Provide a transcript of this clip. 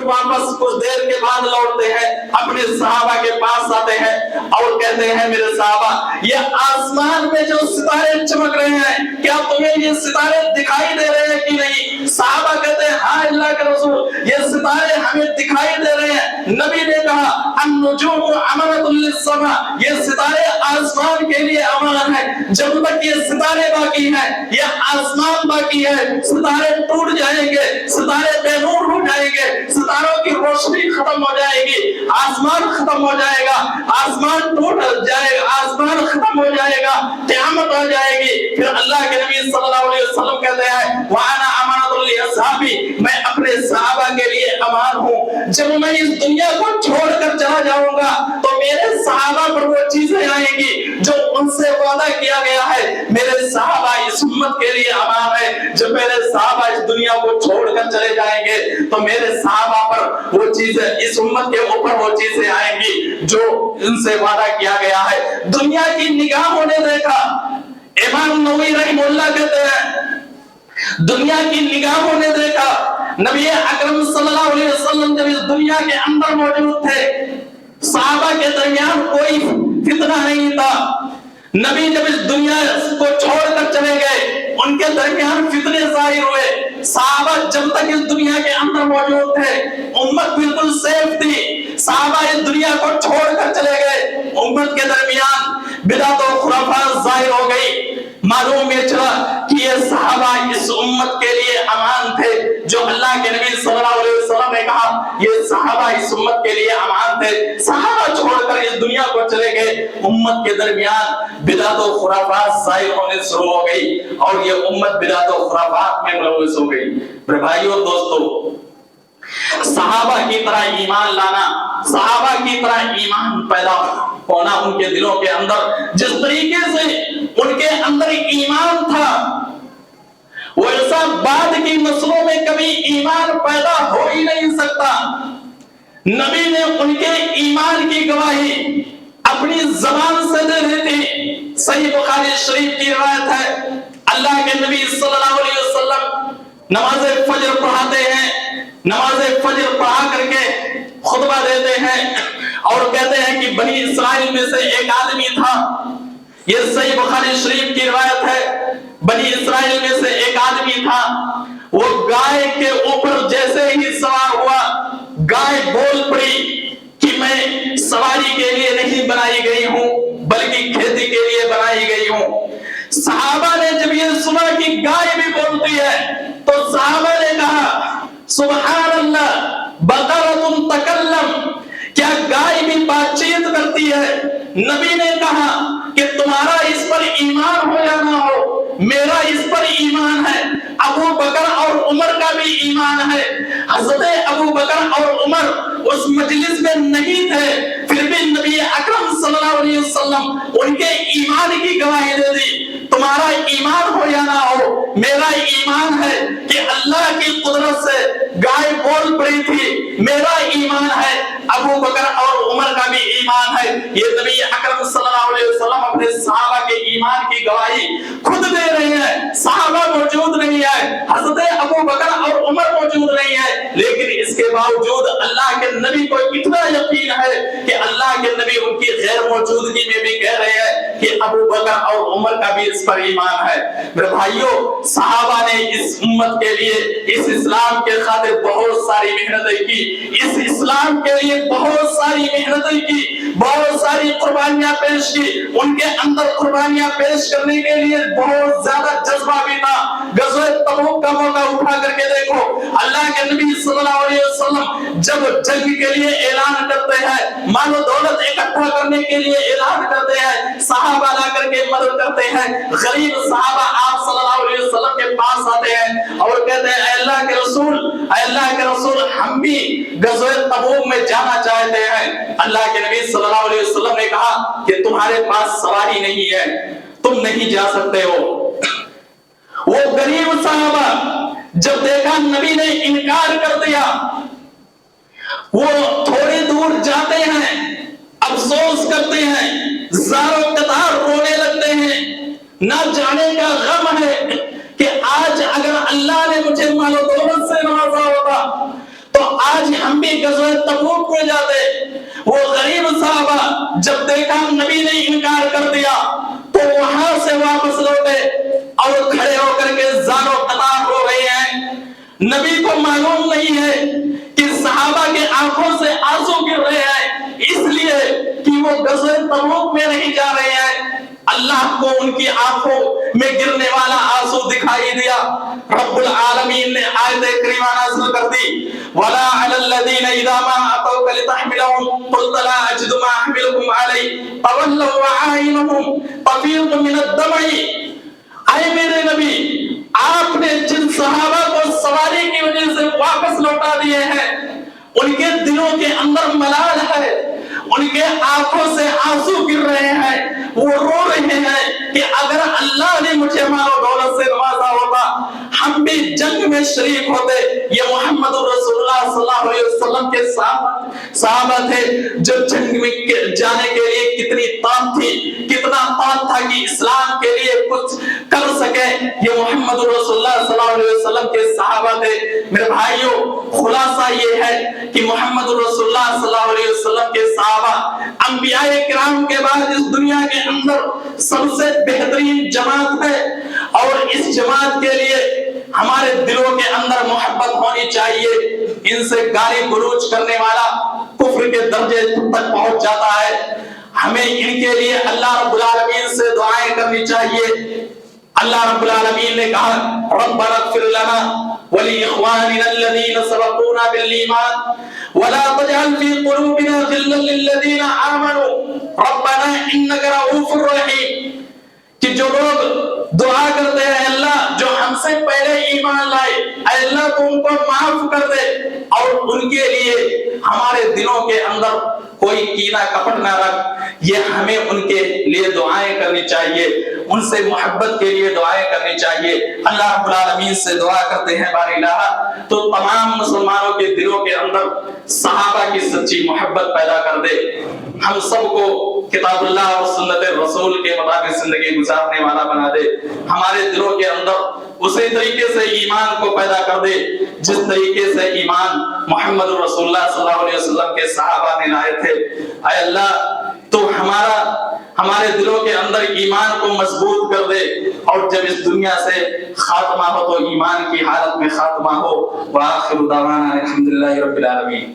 واپس کچھ دیر کے بعد لوٹتے ہیں، اپنے صحابہ کے پاس آتے ہیں اور کہتے ہیں میرے صحابہ یہ آسمان میں جو ستارے چمک رہے ہیں کیا تمہیں یہ ستارے دکھائی دے رہے ہیں کہ نہیں؟ صحابہ کہتے ہیں ہاں اللہ کے رسول یہ ستارے ہمیں دکھائی دے رہے ہیں۔ نبی نے کہا النجوم امانۃ للسماء، یہ ستارے آسمان کے لیے امان ہے، جب تک یہ ستارے باقی ہیں یہ آسمان باقی ہے، ستارے ٹوٹ جائیں گے، ستارے بے نور ہو جائیں گے، ستاروں کی روشنی ختم ہو جائے گی، آسمان ختم ہو جائے گا، آسمان ٹوٹ جائے گا، آسمان ختم ہو جائے گا، قیامت آ جائے گی۔ پھر اللہ کے نبی صلی اللہ علیہ وسلم کہتے ہیں وَأَنَا أَمَانَةٌ لِأَصْحَابِي، میں اپنے صحابہ کے لیے امان ہوں، جب میں اس دنیا کو چھوڑ کر چلا جاؤں گا تو میرے صحابہ پر وہ چیزیں آئیں گی جو ان سے وعدہ کیا گیا ہے، میرے صحابہ اس امت کے لیے امان ہے، جب میرے صحابہ اس دنیا کو چھوڑ کر چلے جائیں گے تو میرے صحابہ پر وہ چیزیں، اس امت کے اوپر وہ چیزیں آئیں گی جو ان سے وعدہ کیا گیا ہے۔ دنیا کی نگاہوں نے دیکھا، امام نووی رحمہ اللہ کہتے ہیں دنیا کی نگاہوں نے دیکھا، نبی اکرم صلی اللہ علیہ وسلم جب اس دنیا کے اندر موجود تھے صحابہ کے درمیان کوئی فتنہ نہیں تھا، نبی جب اس دنیا کو چھوڑ کر چلے گئے ان کے درمیان فتنے ظاہر ہوئے، صحابہ جب تک اس دنیا کے اندر موجود تھے امت بالکل سیف تھی، صحابہ اس دنیا کو چھوڑ کر چلے گئے امت کے درمیان بدعت و خرافات ظاہر ہو گئی، معلوم یہ چلا کہ یہ صحابہ اس امت کے لیے امان تھے، جو اللہ کے نبی صلی اللہ علیہ وسلم نے کہا یہ صحابہ اس امت کے لیے امان تھے، صحابہ چھوڑ کر اس دنیا کو چلے گئے، امت کے درمیان بدعت و خرافات ظاہر ہونے شروع ہو گئی اور یہ امت بدعت و خرافات میں ملوث ہو گئی۔ میرے بھائیو اور دوستو، صحابہ کی طرح ایمان لانا، صحابہ کی طرح ایمان پیدا ہونا ان کے دلوں کے اندر، جس طریقے سے ان کے اندر ایمان تھا وہ ایسا بعد کی نسلوں میں کبھی ایمان پیدا ہو ہی نہیں سکتا۔ نبی نے ان کے ایمان کی گواہی اپنی زبان سے دے دی تھی، صحیح بخاری شریف کی روایت ہے، اللہ کے نبی صلی اللہ علیہ وسلم نماز فجر پڑھاتے ہیں، نماز فجر پڑھا کر کے خطبہ دیتے ہیں اور کہتے ہیں کہ بنی اسرائیل میں سے ایک آدمی تھا، یہ صحیح بخاری شریف کی روایت ہے، بنی اسرائیل میں سے ایک آدمی تھا، وہ گائے کے اوپر جیسے ہی سوار ہوا گائے بول پڑی کہ میں سواری کے لیے نہیں بنائی گئی ہوں بلکہ کھیتی کے لیے بنائی گئی ہوں۔ صحابہ نے جب یہ سنا کہ گائے بھی بولتی ہے تو صحابہ نے کہا سبحان اللہ بقرۃ تکلم، کیا گائے بھی بات چیت کرتی ہے؟ نبی نے کہا کہ تمہارا اس پر ایمان ہو یا نہ ہو میرا اس پر ایمان ہے، ابو بکر اور عمر کا بھی ایمان ہے۔ حضرت ابو بکر اور عمر اس مجلس میں نہیں تھے پھر بھی نبی اکرم صلی اللہ علیہ وسلم ان کے ایمان کی گواہی دے دی۔ تمہارا ایمان ہو یا نہ ہو میرا ایمان ہے کہ اللہ کی قدرت سے گائے بول پڑی تھی، میرا ایمان ہے، ابو بکر اور عمر کا بھی ایمان ہے۔ یہ نبی اکرم صلی اللہ علیہ وسلم اپنے صحابہ کے ایمان کی گواہی خود دے رہے ہیں، صحابہ موجود نہیں ہے، حضرت ابو بکر اور عمر موجود نہیں ہے، لیکن اس کے باوجود اللہ کے نبی کو اتنا یقین ہے کہ اللہ کے نبی ان کی غیر موجودگی میں بھی کہہ رہے ہیں کہ ابو بکر اور عمر کا بھی اس پر ایمان ہے۔ میرے بھائیوں، صحابہ نے اس امت کے لیے، اس اسلام کے خاطر بہت ساری محنتیں کی، اس اسلام کے لیے بہت ساری محنتیں کی، بہت ساری قربانیاں پیش کی، ان کے اندر قربانیاں پیش کرنے کے لیے بہت زیادہ جذبہ بھی تھا۔ غزوہ تبوک کا موقع اٹھا کر کے دیکھو، اللہ کے نبی صلی اللہ علیہ وسلم جب جنگ کے لیے اعلان کرتے ہیں، مال و دولت اکٹھا کرنے کے لیے اعلان کرتے ہیں، صحابہ لا کر کے مدد کرتے ہیں، غریب صحابہ آپ صلی اللہ علیہ وسلم کے پاس آتے ہیں اور کہتے ہیں اے اللہ کے رسول، اے اللہ کے رسول، ہم بھی غزوہ تبوک میں جانا چاہتے ہیں۔ اللہ کے نبی صلی اللہ علیہ وسلم نے کہا کہ تمہارے پاس سواری نہیں ہے، تم نہیں جا سکتے ہو۔ وہ غریب صحابہ جب دیکھا نبی نے انکار کر دیا، وہ تھوڑی دور جاتے ہیں، افسوس کرتے ہیں، زاروں قطار رونے لگتے ہیں، نہ جانے کا غم ہے کہ آج اگر اللہ نے مجھے مال و دولت سے نوازا ہوتا تو آج ہم نبی غزوہ تبوک میں جاتے، وہ غریب صحابہ جب دیکھا نبی نے انکار کر دیا تو وہاں سے واپس لوٹے اور کھڑے ہو کر کے زار و قطار ہو رہے ہیں۔ نبی کو معلوم نہیں ہے کہ صحابہ کے آنکھوں سے آنسو گر رہے ہیں اس لیے کہ وہ غزوہ تبوک میں نہیں جا رہے ہیں۔ اللہ کو ان کی آنکھوں میں گرنے والا آنسو دکھائی دیا۔ رب العالمین نے آیت کریمہ نازل کر دی، وَلَا عَلَى الَّذِينَ إِذَا مَا أَتَوْكَ لِتَحْمِلَهُمْ قُلْتَ لَا أَجِدُ مَا أَحْمِلُكُمْ عَلَيْهِ تَوَلَّوْا وَأَعْيُنُهُمْ تَفِيضُ مِنَ الدَّمْعِ۔ اے میرے نبی، آپ نے جن صحابہ کو سواری کی وجہ سے واپس لوٹا دیے ہیں ان کے دلوں کے اندر ملال ہے، ان کے آنکھوں سے آنسو گر رہے ہیں، وہ رو رہے ہیں کہ اگر اللہ نے مجھے مال و دولت سے نوازا ہوتا ہم بھی جنگ میں شریک ہوتے۔ یہ محمد رسول اللہ صلی اللہ علیہ وسلم کے صحابہ تھے جو جنگ میں جانے کے لیے کتنی طاقت تھی، کتنا طاقت تھا کہ اسلام کے لیے کچھ کر سکے۔ یہ محمد رسول اللہ صلی اللہ علیہ وسلم کے صحابہ تھے۔ میرے بھائیوں، خلاصہ یہ ہے کہ محمد رسول اللہ صلی اللہ علیہ وسلم کے صحابہ انبیاء کرام کے بعد اس دنیا کے اندر سب سے بہترین جماعت ہے، اور اس جماعت کے لیے ہمارے دلوں کے اندر محبت ہونی چاہیے۔ ان سے گالی گلوچ کرنے والا کفر کے درجے تک پہنچ جاتا ہے۔ ہمیں ان کے لیے اللہ رب العالمین سے دعائیں کرنی چاہیے۔ اللہ رب العالمین نے کہا ربنا اغفر لنا ولإخواننا الذين سبقونا بالإيمان ولا تجعل في قلوبنا غلا للذين آمنوا ربنا إنك رؤوف رحيم۔ کہ جو لوگ دعا کرتے ہیں اللہ جو ہم سے پہلے ایمان لائے، اے اللہ تو ان کو معاف کر دے، اور ان کے لیے ہمارے دلوں کے اندر کوئی کینہ کپٹ نہ رکھ۔ یہ ہمیں ان کے لیے دعائیں کرنی چاہیے، ان سے محبت کے لیے دعائیں کرنی چاہیے۔ اللہ رب العالمین سے دعا کرتے ہیں بار الہ تو تمام مسلمانوں کے دلوں کے اندر صحابہ کی سچی محبت پیدا کر دے، ہم سب کو کتاب اللہ اور سنت رسول کے مطابق زندگی گزارنے والا بنا دے، ہمارے دلوں کے اندر اسی طریقے سے ایمان کو پیدا کر دے جس طریقے سے ایمان محمد رسول اللہ صلی اللہ علیہ وسلم کے صحابہ نے لائے تھے۔ اے اللہ تو ہمارے دلوں کے اندر ایمان کو مضبوط کر دے، اور جب اس دنیا سے خاتمہ ہو تو ایمان کی حالت میں خاتمہ ہو۔ وآخر دعوانا الحمدللہ رب العالمین۔